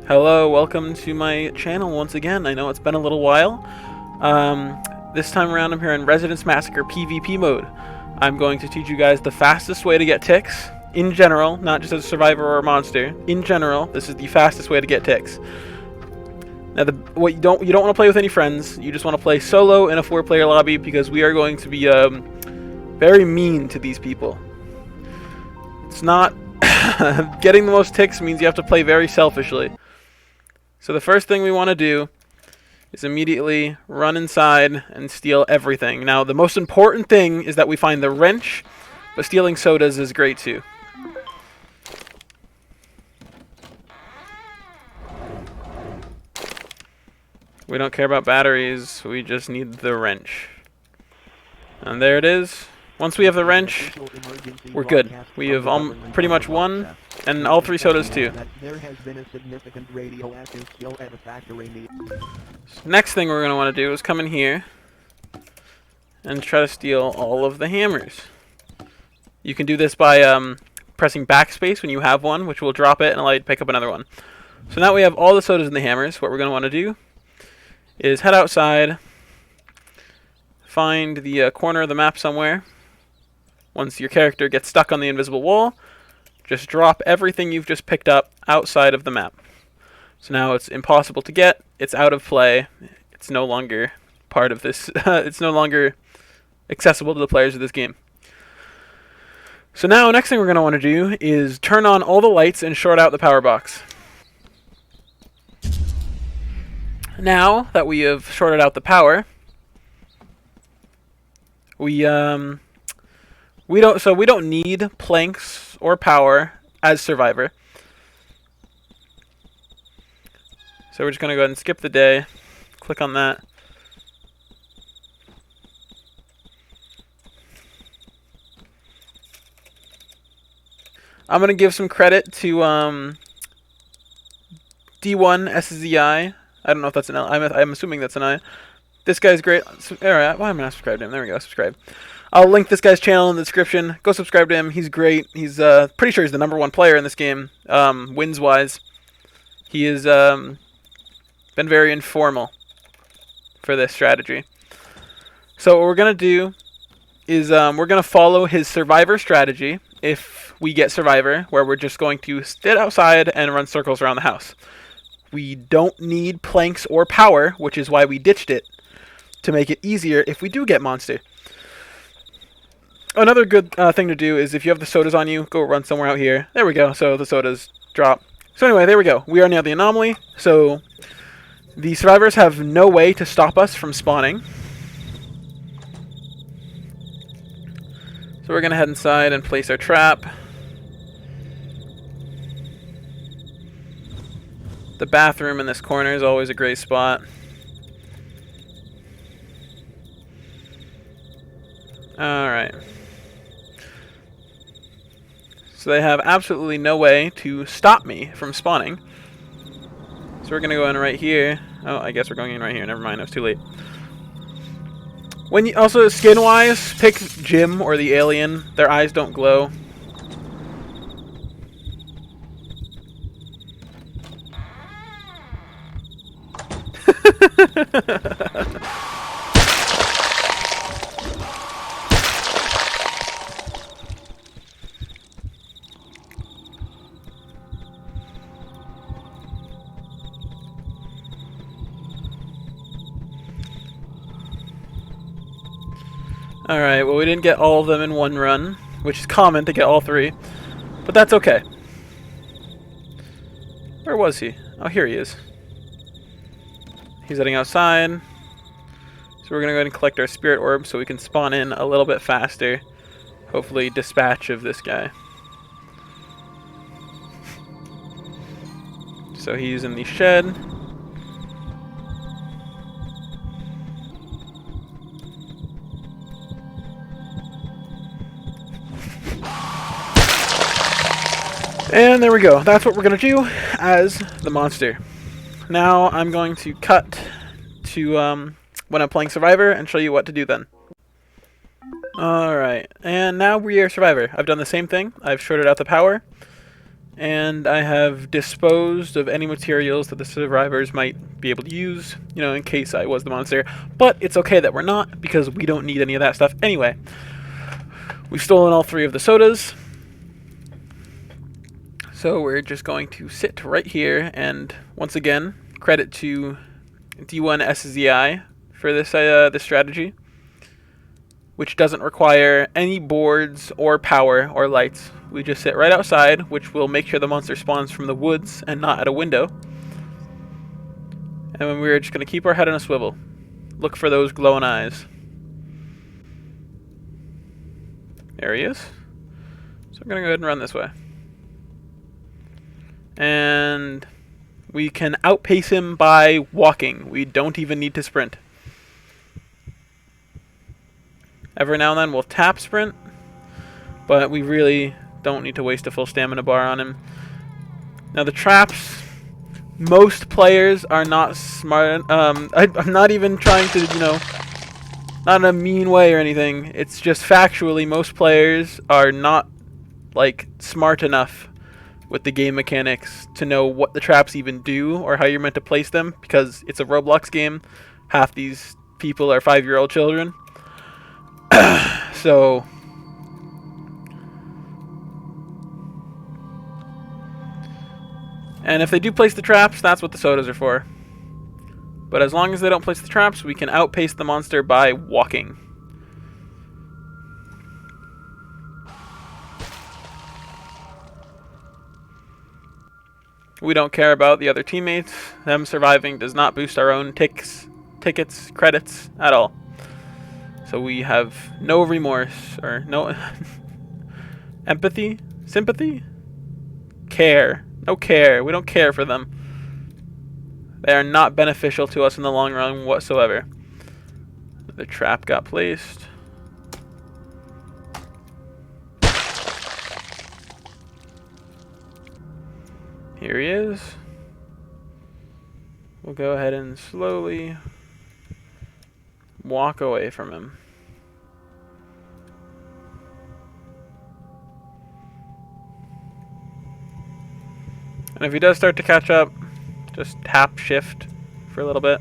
Hello, welcome to my channel once again. I know it's been a little while. This time around I'm here in Residence Massacre PVP mode. I'm going to teach you guys the fastest way to get ticks, in general, not just as a survivor or a monster. In general, this is the fastest way to get ticks. Now, you don't want to play with any friends. You just want to play solo in a 4-player lobby because we are going to be very mean to these people. It's not getting the most ticks means you have to play very selfishly. So the first thing we want to do is immediately run inside and steal everything. Now, the most important thing is that we find the wrench, but stealing sodas is great too. We don't care about batteries, we just need the wrench. And there it is. Once we have the wrench, we're good. We have pretty much won, and all 3 sodas too. Next thing we're going to want to do is come in here and try to steal all of the hammers. You can do this by pressing backspace when you have one, which will drop it and allow you to pick up another one. So now we have all the sodas and the hammers. What we're going to want to do is head outside, find the corner of the map somewhere. Once your character gets stuck on the invisible wall, just drop everything you've just picked up outside of the map. So now it's impossible to get, it's out of play, it's no longer part of this, it's no longer accessible to the players of this game. So now next thing we're going to want to do is turn on all the lights and short out the power box. Now that we have shorted out the power, we don't need planks or power as survivor. So we're just going to go ahead and skip the day. Click on that. I'm going to give some credit to D1 SZI. I don't know if that's an L. I'm assuming that's an I. This guy's great. Alright, why am I not subscribed to him? There we go, subscribe. I'll link this guy's channel in the description. Go subscribe to him. He's great. He's pretty sure he's the #1 player in this game, wins-wise. He has been very informal for this strategy. So what we're going to do is we're going to follow his survivor strategy if we get survivor, where we're just going to sit outside and run circles around the house. We don't need planks or power, which is why we ditched it, to make it easier if we do get monster. Another good thing to do is if you have the sodas on you, go run somewhere out here. There we go, so the sodas drop. So anyway, there we go. We are now the anomaly, so the survivors have no way to stop us from spawning. So we're going to head inside and place our trap. The bathroom in this corner is always a great spot. Alright. So they have absolutely no way to stop me from spawning. So we're going to go in right here. Oh, I guess we're going in right here. Never mind, it was too late. When you, also, skin-wise, pick Jim or the alien. Their eyes don't glow. Alright, well we didn't get all of them in one run, which is common to get all 3, but that's okay. Where was he? Oh, here he is. He's heading outside. So we're going to go ahead and collect our spirit orb so we can spawn in a little bit faster. Hopefully dispatch of this guy. So he's in the shed. And there we go. That's what we're going to do as the monster. Now I'm going to cut to when I'm playing Survivor and show you what to do then. Alright, and now we are Survivor. I've done the same thing. I've shorted out the power. and I have disposed of any materials that the survivors might be able to use, you know, in case I was the monster. But it's okay that we're not, because we don't need any of that stuff anyway. We've stolen all 3 of the sodas, so we're just going to sit right here, and once again, credit to D1SZI for this this strategy, which doesn't require any boards or power or lights. We just sit right outside, which will make sure the monster spawns from the woods and not at a window. And then we're just going to keep our head on a swivel. Look for those glowing eyes. There he is. So I'm going to go ahead and run this way. And we can outpace him by walking. We don't even need to sprint. Every now and then we'll tap sprint, but we really don't need to waste a full stamina bar on him. Now the traps, most players are not smart. I'm not even trying to, you know, not in a mean way or anything. It's just factually, most players are not, like, smart enough with the game mechanics to know what the traps even do or how you're meant to place them, because it's a Roblox game. Half these people are 5-year-old children. So and if they do place the traps, that's what the sodas are for. But as long as they don't place the traps, we can outpace the monster by walking. We don't care about the other teammates. Them surviving does not boost our own tickets, credits at all. So we have no remorse, or no empathy, sympathy, care. No care. We don't care for them. They are not beneficial to us in the long run whatsoever. The trap got placed. Here he is. We'll go ahead and slowly walk away from him. And if he does start to catch up, just tap shift for a little bit.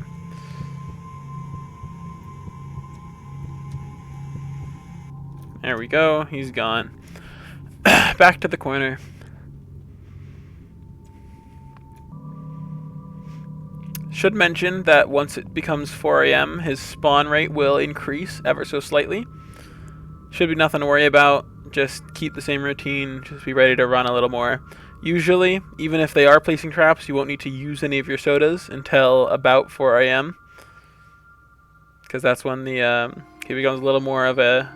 There we go, he's gone. Back to the corner. Should mention that once it becomes 4 AM, his spawn rate will increase ever so slightly. Should be nothing to worry about. Just keep the same routine. Just be ready to run a little more. Usually, even if they are placing traps, you won't need to use any of your sodas until about 4 AM. Because that's when the he becomes a little more of a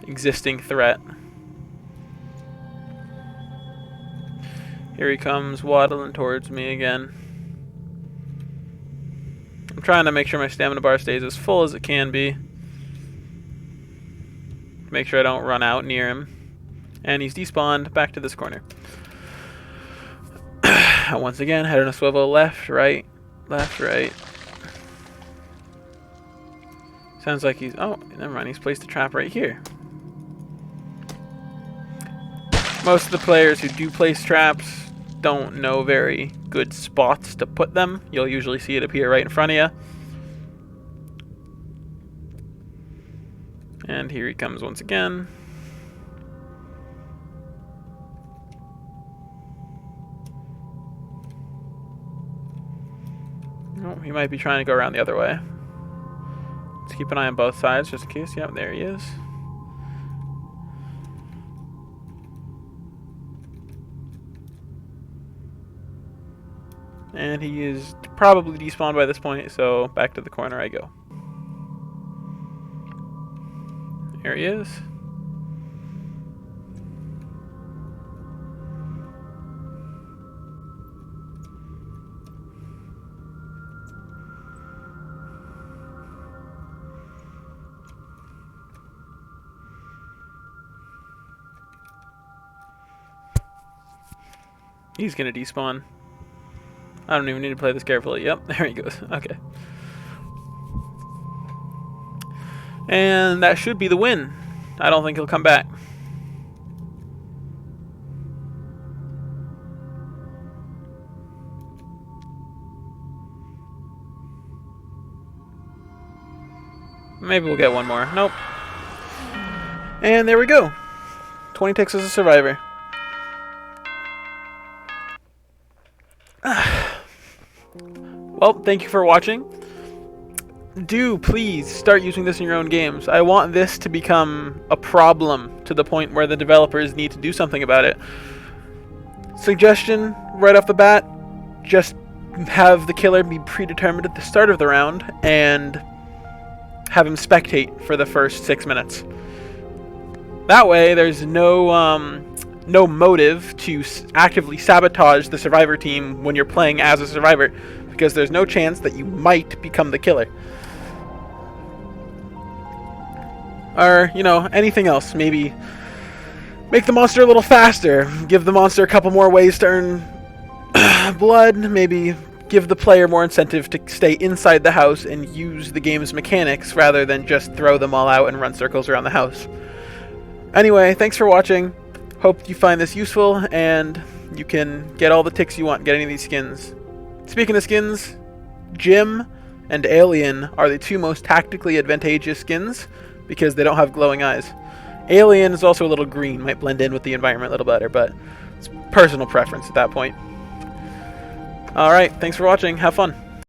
existing threat. Here he comes, waddling towards me again. I'm trying to make sure my stamina bar stays as full as it can be. Make sure I don't run out near him. And he's despawned back to this corner. Once again, head on a swivel, left, right, left, right. Sounds like he's... oh, never mind, he's placed a trap right here. Most of the players who do place traps don't know very good spots to put them. You'll usually see it appear right in front of you. And here he comes once again. Oh, he might be trying to go around the other way. Let's keep an eye on both sides just in case. Yep, there he is. And he is probably despawned by this point, so back to the corner I go. There he is. He's gonna despawn. I don't even need to play this carefully. Yep, there he goes. Okay. And that should be the win. I don't think he'll come back. Maybe we'll get one more. Nope. And there we go. 20 ticks as a survivor. Well, thank you for watching. Do please start using this in your own games. I want this to become a problem to the point where the developers need to do something about it. Suggestion right off the bat, just have the killer be predetermined at the start of the round and have him spectate for the first 6 minutes. That way there's no motive to actively sabotage the survivor team when you're playing as a survivor, because there's no chance that you might become the killer. Or, you know, anything else. Maybe make the monster a little faster. Give the monster a couple more ways to earn blood. Maybe give the player more incentive to stay inside the house and use the game's mechanics rather than just throw them all out and run circles around the house. Anyway, thanks for watching. Hope you find this useful and you can get all the ticks you want, get any of these skins. Speaking of skins, Jim and Alien are the two most tactically advantageous skins because they don't have glowing eyes. Alien is also a little green, might blend in with the environment a little better, but it's personal preference at that point. Alright, thanks for watching, have fun.